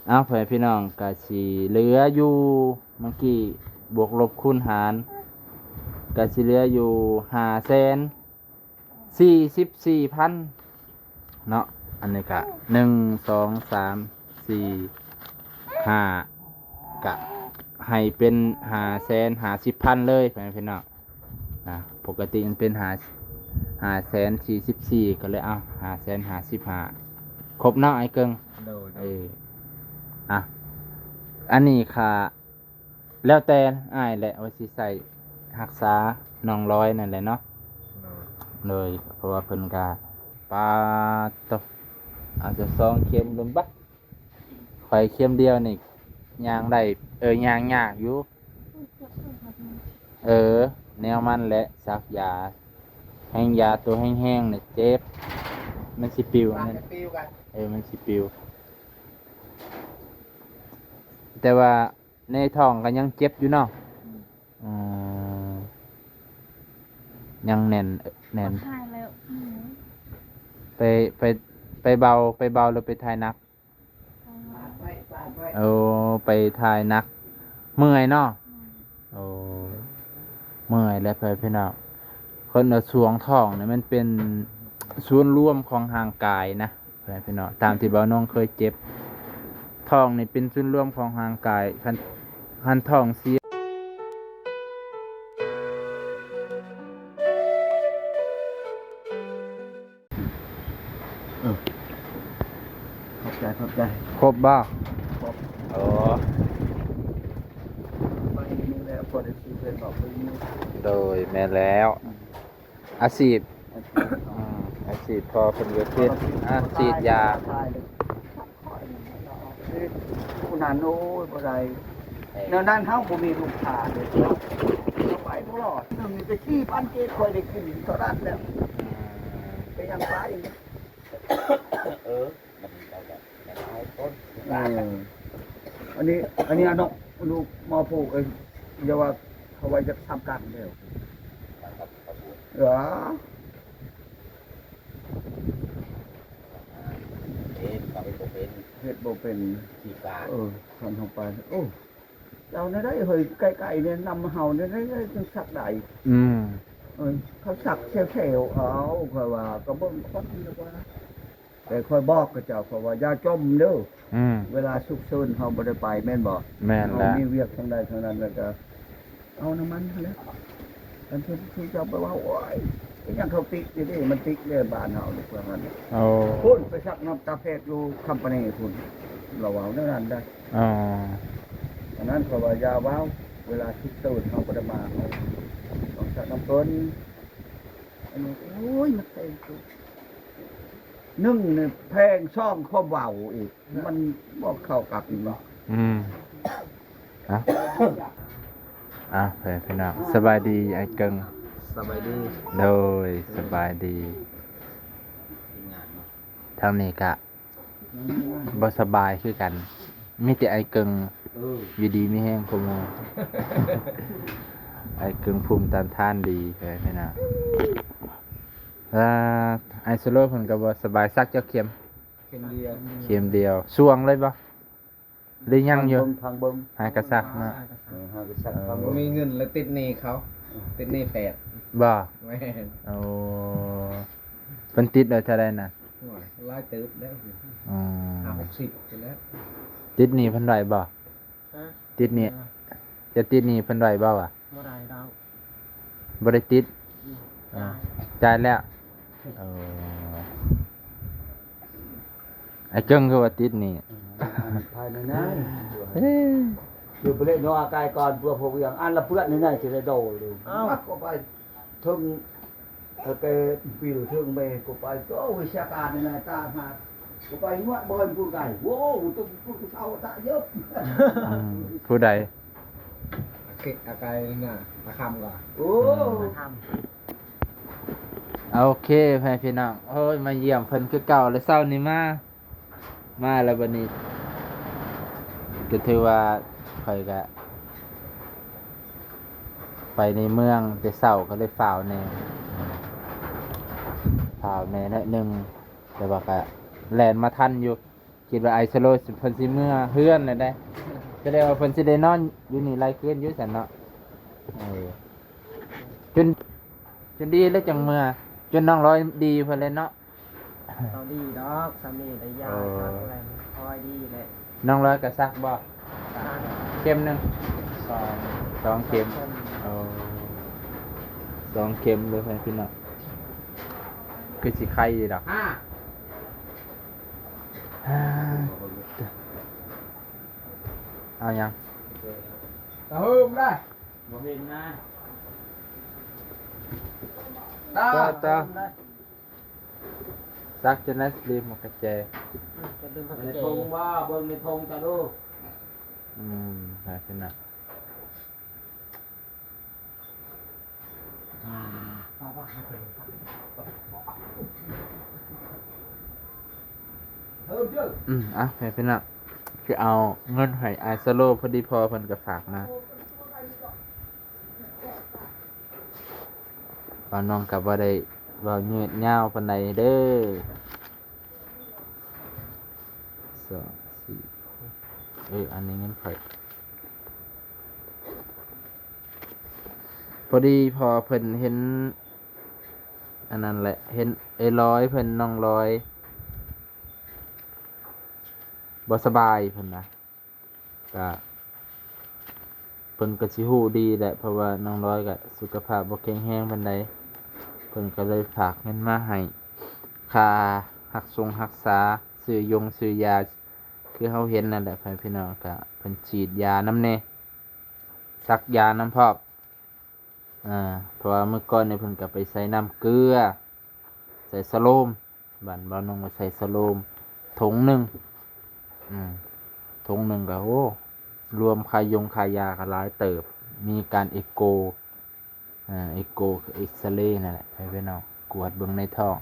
เอาเพื่อนพี่น้องกะสิเหลืออยู่เมื่อกี้บวกลบคูณหารกะสิเหลืออยู่544,000เนาะอันนี้กะ1 2 3 4 5กะให้เป็น550,000เลยเพื่อนพี่น้องนะปกติมันเป็น544,000ก็เลยเอา555,000ครบเนาะไอ้เกิงอ่ะอันนี้ค่ะแล้วแต่อ้ายแหละว่าสิใส่รักษาน้องร้อยนั่นแหละเนาะเลยเพราะว่าเพิ่นก็ปาตบอาจจะ2 เข็มลมบัดข่อยเข็มเดียวนี่ย่างได้ย่างยากอยู่แนวมันแหละซักยาแห้งยาตัวแห้งๆเนี่ยเจ็บมันสิปิวนั่นมันสิปิวแต่ว่าในท้องก็ยังเจ็บอยู่เนาะอืมยังแน่นถ่ายแล้วไปไปไปเบาหรือไปถ่ายหนักไปถ่ายหนักเมื่อยเนาะเมื่อยแล้วพี่น้องคนเอาสวงท้องเนี่ยมันเป็นส่วนรวมของร่างกายนะพี่น้องตามที่บ่าวน้องเคยเจ็บท้องนี่เป็นส่วนรวมของร่างกายคันท้องเสียขอบใจครบบ่ครบไปนี่แหละพอได้ซื้อเพื่อนบอกเพิ่นนี่โดยแม่แล้วอาชีพอาชีพพอเป็นเวทีฉีดยาผู้นั้นโอ้ยบ่ได้แนวนั้นเฮาบ่มีลูกค้าเลยเอาไปบ่รอดมีไปที่ปันเกตค่อยได้กินเท่านั้นแล้วไปยังไปอันนี้อนกลูกมอผูกอย่าว่าเขาไว้จะทำกันเดียวเหรอเฮ็ดบ่เป็นขี้กาทำเข้าไปโอ้เจ้าได้เฮ้ยไก่ๆเนี่ยนำเห่าเนี่ยได้จังสักได้เขาสักแถวเอาค่อยว่าก็เบิ่งคนแล้วว่าแต่ค่อยบอกกับเจ้าเพราะว่าอย่าจมเด้อเวลาสุกซึนเฮาบ่ได้ไปแม่นบ่แม่นแล้วมีเวียกทางใดทางนั้นแล้วก็เอาน้ำมันแล้วอันที่เจ้าไปว่าโอ้ยยังเขาติ๊กอยู่ดิมันติ๊กเลยบ้านเฮาลูกว่างั้นพุ่นไปซักน้ำตาเพชรอยู่คำปะเนพุ่นเราเอาเท่านั้นได้อันนั้นเพราะว่ายาว้าวเวลาสุกซึนเฮาบ่ได้มาต้องซักน้ำเพิ่นอันนี้โอ้ยมันเต็มตัวนึ่งเนี่ยแพงช่องข้อเบาอีกมันบอกเข้ากับอีกเนาะพี่น้องสบายดีไอ้เกิงสบายดีโดยสบายดีทางนี้กะบ่สบายคือกันมีแต่ไอ้เกิงอยู่ดีไม่แห้งคุมไอ้เกิงภูมิต้านทานดีพี่น้องไอโซโล่เพิ่นก็บ่สบายซักเจ้าเข็มเดียวช่วงเลยบ่หรือยังอยู่ทางเบิ่งหากระซักมาหากระซักมีเงินแล้วติดหนี้เขาติดหนี้8บ่แม่นเพิ่นติดแล้วเท่าใดน่ะหลายตึบแล้ว60ไปแล้วติดหนี้เพิ่นได้บ่ติดหนี้จะติดหนี้เพิ่นได้บ่อ่ะบ่ได้ดอกบ่ได้ติดจ่ายแล้วไอ้เกิ้งคือว่าติดนี่ภายในนั้นอยู่ไปเล่นนอกกายก่อนเพื่อพวกอย่างอันละเพื่อนนี่น่าจะได้โดเลยก็ไปถึงไปปิวถึงไปก็ไปก็วิชาการในตาหาก็ไปนวดบอลผู้ใดโว้ต้องผู้เฒ่าตาเยอะผู้ใดอาการน่ะมาคำก่อนโอ้ทำโอเคพี่น้องโอ้ยมาเยี่ยมเพิ่นคือเก่าเลยเช้านี้มาแล้วบัดนี้ก็ถือว่าข่อยก็ไปในเมืองแต่เช้าก็เลยฝ่าวแน่นิดนึงแต่ว่าก็แล่นมาทันอยู่ คิดว่าไอโซโลเพิ่นสิเมื่อเฮือนน่ะได้ก็ได้ว่าเพิ่นสิได้นอนอยู่นี่หลายคืนอยู่ซั่นเนาะจนดีแล้วจังเมื่อจนน้องร้อยดีเพิ่นเลยเนาะ เราดีดอกสามีได้ยาสักอะไรคอยดีเลย น้องร้อยก็ซักบ่ ตา เข็มหนึง สอง 2เข็ม2เข็มเลยเพิ่นพี่น้องคือสิไข้อยู่ดอกเอายังตะฮึมได้บ่เห็นนะตาซักจนนั้นรีบมากระเจ จะดึงพัก ใน เจ ธงว่าเบิ่งในธงจะดู หาขึ้นนะอ่ะเพื่อนน่ะคือเอาเงินให้ไอซ์โลพอดีพอเพิ่นก็ฝากมาตอนน้องกับว่าได้ว่าเงียบเงาปานใดเด้อ2 4อันนี้เงินไขพอดีพอเพิ่นเห็นอันนั้นแหละเห็นร้อยเพิ่นน้องร้อยบ่สบายเพิ่นนะก็เพิ่นก็สิฮู้ดีแหละเพราะว่าน้องร้อยก็สุขภาพบ่แข็งแรงปานใดเพิ่นก็เลยฝากเงินมาให้ค่ารักษาซื้อยาคือเฮาเห็นนั่นแหละพี่น้องก็เพิ่นฉีดยานำแน่ซักยานำพร้อมเพราะว่าเมื่อก่อนเนี่ยเพิ่นก็ไปใส่น้ำเกลือใส่สโลมบ้านน้องก็ใส่สโลมถุงหนึ่งก็โอ้รวมค่ายาก็หลายเติบมีการเอ็กโกเอ็กซเรย์นั่นแหละพี่น้องกวดเบิ่งในท้อง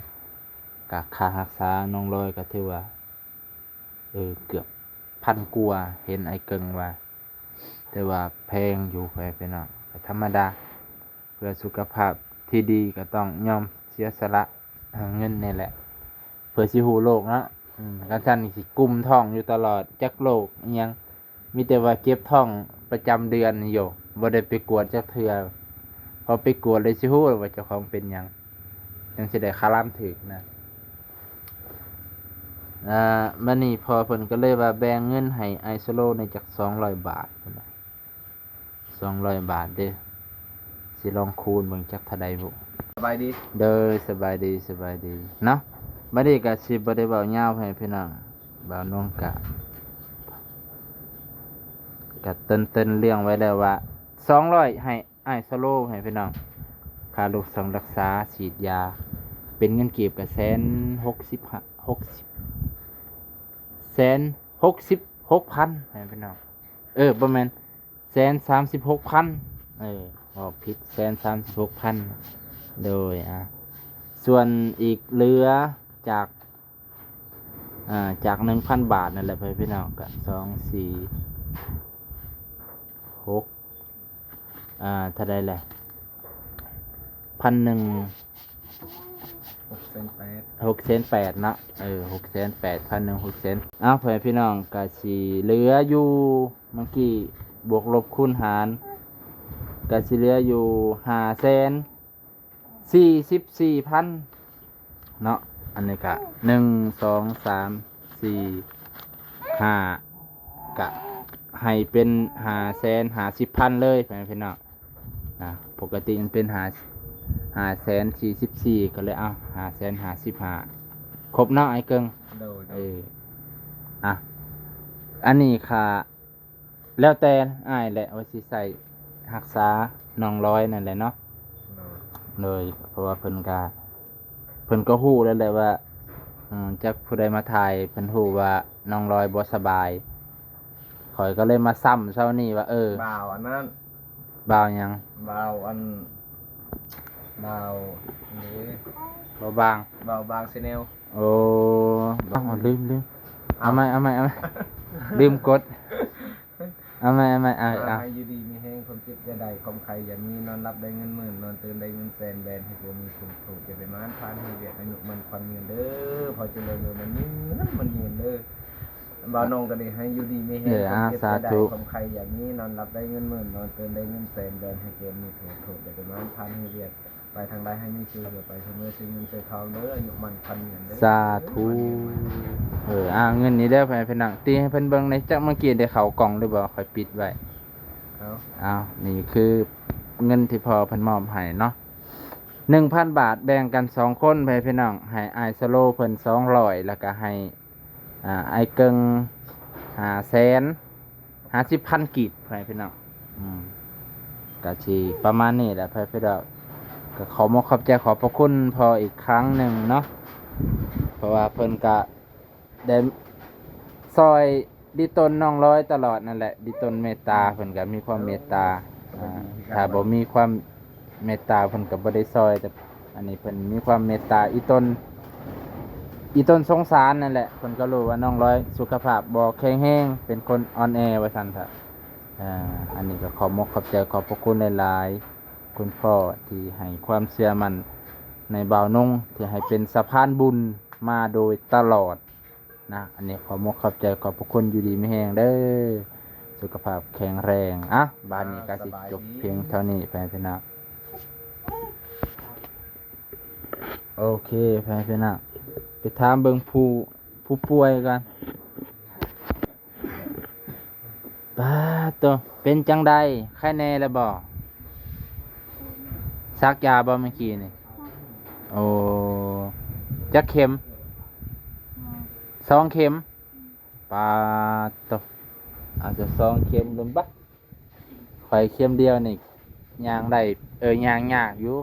ก็ค่ารักษาน้องลอยก็ถือว่าเกือบ1,000กว่าเห็นไอ้เกิงว่าแต่ว่าแพงอยู่พี่น้องก็ธรรมดาเพื่อสุขภาพที่ดีก็ต้องยอมเสียสละเงินนี่แหละเพื่อสิฮู้โลกเนาะกันท่านนี่สิกุมท้องอยู่ตลอดจักโลกอิหยังมีแต่ว่าเก็บท้องประจำเดือนนี่อยู่บ่ได้ไปกวดจักเทื่อพอไปกวดเลยสิฮู้ว่าเจ้าของเป็นหยังจังสิได้คาร่ำถึกนะบัดนี้พอเพิ่นก็เลยว่าแบ่งเงินให้ไอโซโลในจัก200 บาทพุ่นน่ะ200 บาทเด้อสิลองคูณเบิ่งจักเท่าใดบ่ สบายดี เด้อสบายดีเนาะบัดนี้ก็สิบ่ได้เว้ายาวให้พี่น้องบ่าวน้องก็เติ้นเรื่องไว้แล้วว่า200ให้ไอโซโลให้พี่น้องค่ารักษาฉีดยาเป็นเงินกีบก็166,000ให้พี่น้องประมาณ136,000บอกผิด136,000โดยส่วนอีกเหลือจาก 1,000 บาทนั่นแหละพี่น้องก็2 4 6เท่าใดแหละ1,100 6,800,000เนาะ6,800,000 1,600,000เพื่อนพี่น้องก็สิเหลืออยู่เมื่อกี้บวกลบคูณหารก็สิเหลืออยู่544,000เนาะอันนี้ก็1 2 3 4 5ก็ให้เป็น550,000เลยพี่น้องปกติมันเป็น544,000ก็เลยเอา555,000ครบเนาะไอ้เกิงอันนี้ค่ะแล้วแต่อ้ายแหละว่าสิใส่รักษาน้องร้อยนั่นแหละเนาะเลยเพราะว่าเพิ่นก็ฮู้แล้วแหละว่าจักผู้ใดมาถ่ายเพิ่นฮู้ว่าน้องร้อยบ่สบายข่อยก็เลยมาซ้ำเช้านี้ว่าบ่าวอันนั้น บ่าวหยัง บ่าวอันบ่าวนี่ บ่บาง บ่าวบางซีเนล โอ้ลืมเอาใหม่ ลืมกดเอาใหม่ให้อยู่ดีมีแห้งความเจ็บอย่าใดความใครอย่ามีนอนรับได้เงินหมื่นนอนตื่นได้เงินแสนแบนให้ตัวมีคุณถูกอย่าไปม้านพานให้เวียดอายุมันความเงินเด้อพอจะเลยมันเงินเด้อ บ่าวนงก็ได้ให้อยู่ดีมีแฮงความเจ็บจะได้ความใครอย่างนี้นอนรับได้เงินหมื่นนอนตื่นได้เงินแสนแบนให้เกมมีถูกเดี๋ยวมันพันให้เรียกไปทางใดให้มีชื่อเดี๋ยวไปเสมอซื้อเงินซื้อทองเด้ออายุมันพันเงินเด้อ สาธุเงินนี้เด้อไปพี่น้องตีให้เพิ่นเบิ่งในจักเมื่อกี้ได้เข้ากล่องหรือบ่ค่อยปิดไว้เอานี่คือเงินที่พ่อเพิ่นมอบให้เนาะ 1,000 บาทแบ่งกัน2คนไปพี่น้องให้อ้ายสโลเพิ่น200แล้วก็ให้อ้ายเกิง500,000 50,000กีบไปพี่น้องก็สิประมาณนี้แหละไปพี่น้องก็ขอบใจขอบพระคุณพออีกครั้งหนึ่งเนาะเพราะว่าเพิ่นก็ได้ซอยดิตนน้องร้อยตลอดนั่นแหละดิตนเมตตาเพิ่นก็มีความเมตตาถ้าบ่มีความเมตตาเพิ่นก็บ่ได้ซอยแต่อันนี้เพิ่นมีความเมตตาอีต้นสงสารนั่นแหละเพิ่นก็รู้ว่าน้องร้อยสุขภาพบ่แข็งแรงเป็นคนอ่อนแอว่าซั่นซะอันนี้ก็ขอบใจขอบพระคุณหลายๆคุณพ่อที่ให้ความเชื่อมั่นในบ่าวนงที่ให้เป็นสะพานบุญมาโดยตลอดนะอันนี้ขอบใจขอบพระคุณอยู่ดีไม่แห้งเด้อสุขภาพแข็งแรงบ้านนี้ก็สิจบเพียงเท่านี้ไปพี่น้องโอเคไปพี่น้องไปถามเบิ่งผู้ป่วยกันป้าตัวเป็นจังใดไข้แน่แล้วบ่ซักยาบ่เมื่อกี้นี่โอ้จักเข็ม2 เข็มปาตัวอาจจะ2 เข็มลมบัดข่อยเข็มเดียวนี่ย่างได้ย่างยากอยู่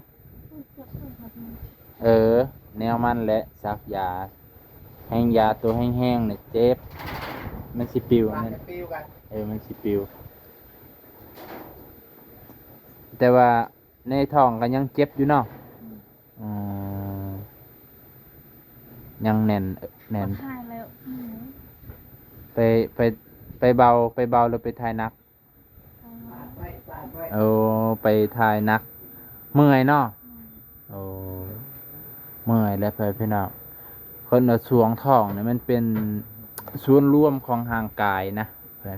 แนวมันแหละซักยาแห้งยาตัวแห้งๆนี่เจ็บมันสิปิวนั่นมันสิปิวแต่ว่าในท้องก็ยังเจ็บอยู่เนาะยังแน่นไปเบาหรือไปทายนักไปทายนักเมื่อยเนาะเมื่อยแล้วไปพี่น้องคนเอาสวงท้องเนี่ยมันเป็นส่วนรวมของร่างกายนะ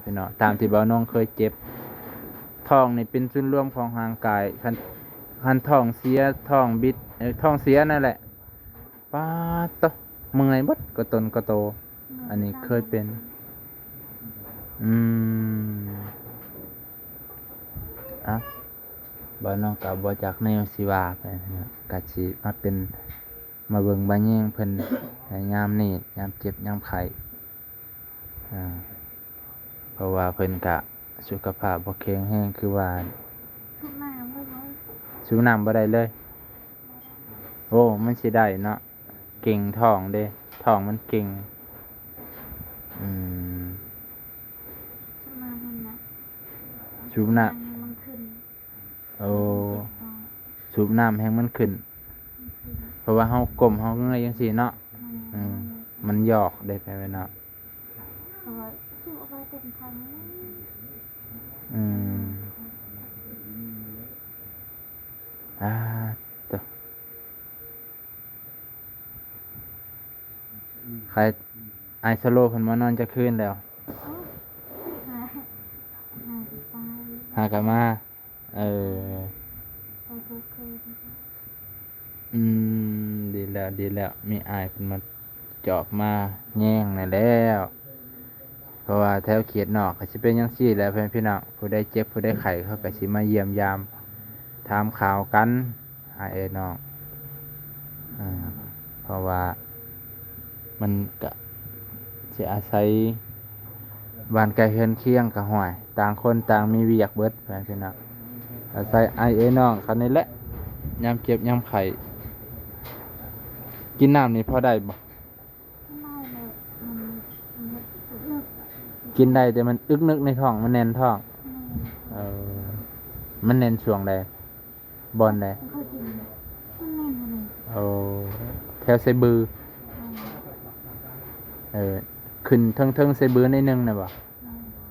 พี่น้องตามที่บ่าวน้องเคยเจ็บท้องนี่เป็นส่วนรวมของร่างกายคันท้องเสียท้องบิดท้องเสียนั่นแหละป้าตเมื่อยบดก็ตนก็โตอันนี้เคยเป็นบ่าวน้องกับบ่จากแนวสิว่าไปนะกะสิมาเบิ่งบาแยงเพิ่นยามนี้ยามเจ็บยามไข้เพราะว่าเพิ่นกะสุขภาพบ่แข็งแรงคือว่าสูบน้ำบ่ได้เลยโอ้มันสิได้เนาะเก่งท้องเด้ท้องมันเก่งสูบน้ำสูบน้ำแห้งมันขึ้นเพราะว่าเฮาก้มเฮาเงยจังซี่เนาะมันหยอกได้ไปเนาะตัวใครไอโซโลเพิ่นมานอนจะคืนแล้วหากลับมาดีแล้วมีอายเพิ่นมาจอบมาแย่งนั่นแล้วเพราะว่าแถวเขตนอกก็สิเป็นจังซี่แหละเพิ่นพี่น้องผู้ใดเจ็บผู้ใดไข้เขาก็สิมาเยี่ยมยามถามข่าวกันน้องเพราะว่ามันก็สิอาศัยบ้านไกลเฮือนเคียงกับห้วยต่างคนต่างมีเวียกเบิดเพิ่นพี่น้องอาศัยน้องคันนี้แหละยามเจ็บยามไข้กินน้ำนี่พอได้บ่กินได้แต่มันอึกนึกในท้องมันแน่นท้องมันแน่นช่วงใดบอนใดแถวไซบือขึ้นเทิงไซบือในนึงนะบ่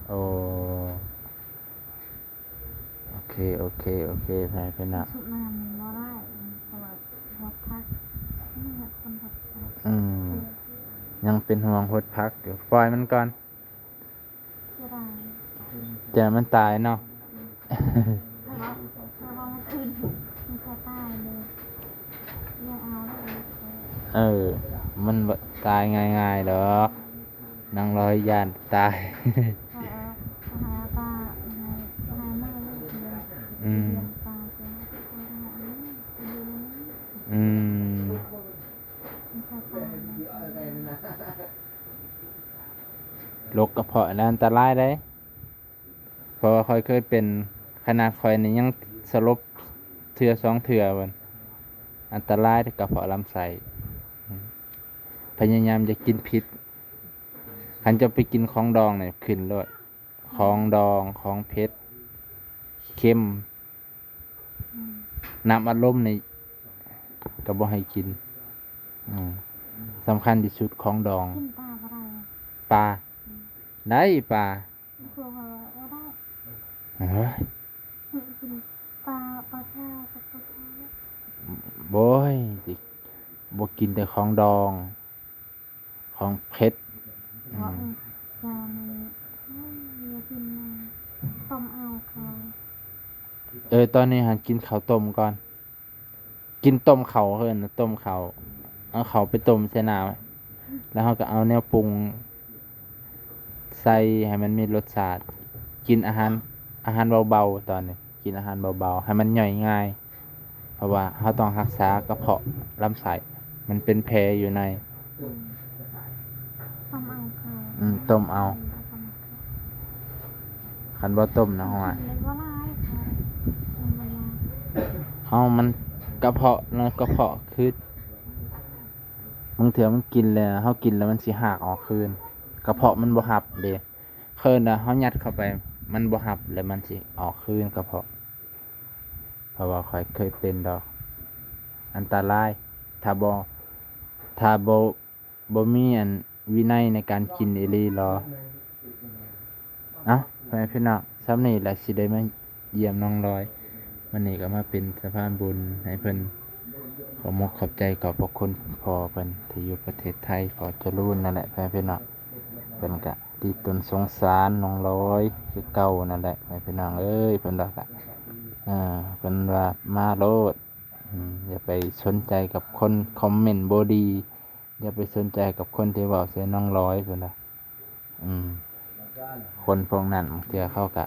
โอเคไปนะยังเป็นห่วงหดพักเดี๋ยวปล่อยมันก่อน ตาย เจอมันตายเนาะ เพราะว่ามันขึ้นมันแค่ตายเลยยังเอาเลย เออ มันบ่ตายง่ายๆดอกนางร้อยยานตาย พอหาปลาหาไม่เลยเดียว อืม ปลาตัวหาไม่เดียว อืม มันแค่ตายเลย โรคกระเพาะนั่นอันตรายได้ เพราะว่าค่อยเคยเป็นขนาดค่อยนี่ยังสลบเทื่อสองเทื่อวันอันตรายที่กระเพาะลำไส้อืมพยายามจะกินพิษคันจะไปกินของดองเนี่ยขึ้นเลยของดองของเผ็ดเค็ม อืม น้ำอัดลมในก็บ่ให้กินอืมสำคัญที่สุดของดอง ขึ้นปลาอะไร ปลาได้ปลา ครัวเราได้ เฮ้ย กินปลาข้าวกับปลาข้าว โบยสิบ่กินแต่ของดอง ของเผ็ด เพราะจานนี้เรียกินมาต้มเอาเขา ตอนนี้หันกินข้าวต้มก่อน กินต้มข้าวเพิ่นน่ะต้มข้าวเอาข้าวไปต้มใส่น้ำไว้แล้วเราก็เอาแนวปรุง ใส่ให้มันมีรสชาติ กินอาหารเบาๆตอนนี้ กินอาหารเบาๆให้มันย่อยง่าย เพราะว่าเราต้องรักษากระเพาะลำไส้มันเป็นแผลอยู่ใน ต้มเอาเขา ต้มเอา คันบ่ต้มนะฮะ เล็กว่าร้ายค่ะมันเวลา มันกระเพาะแล้วกระเพาะคือบางเถื่อมันกินแล้วเฮากินแล้วมันสิหักออกคืน กระเพาะมันบ่หับเด้เคินน่ะเฮายัดเข้าไป มันบ่หับแล้วมันสิออกคืนกระเพาะ เพราะว่าข้อยเคยเป็นดอก อันตราย ถ้าบ่มีอันวินัยในการกินอีหลีหรอเอ้าพ่อแม่พี่น้องซ้ำนี้แหละสิได้มาเยี่ยมน้องลอยวันนี้ก็มาเป็นสะพานบุญให้เพิ่นขอมกขอบใจขอบพระคุณพ่อเพิ่นที่อยู่ประเทศไทยพอจะรุ่นนั่นแหละพ่อแม่พี่น้องเพิ่นก็ดีตนสงสารน้องลอยคือเก่านั่นแหละพ่อแม่พี่น้องเอ้ยเพิ่นว่าก็เพิ่นว่ามาโลดอย่าไปสนใจกับคนคอมเมนต์บ่ดีอย่าไปสนใจกับคนที่เว้าใส่น้องลอยเพิ่นว่าคนพวกนั้นบางเทื่อเขาก็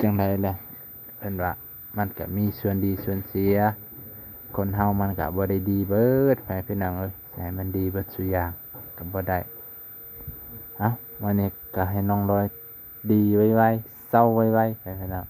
จังไดแหละเพิ่นว่ามันก็มีส่วนดีส่วนเสีย คนเฮามันก็บ่ได้ดีเบิดไปพี่น้องเอ้ยให้มันดีเบิดซุอย่างก็บ่ได้เอ้าวันนี้ก็ให้น้องลอยดีไวๆเศร้าไวๆไปพี่น้อง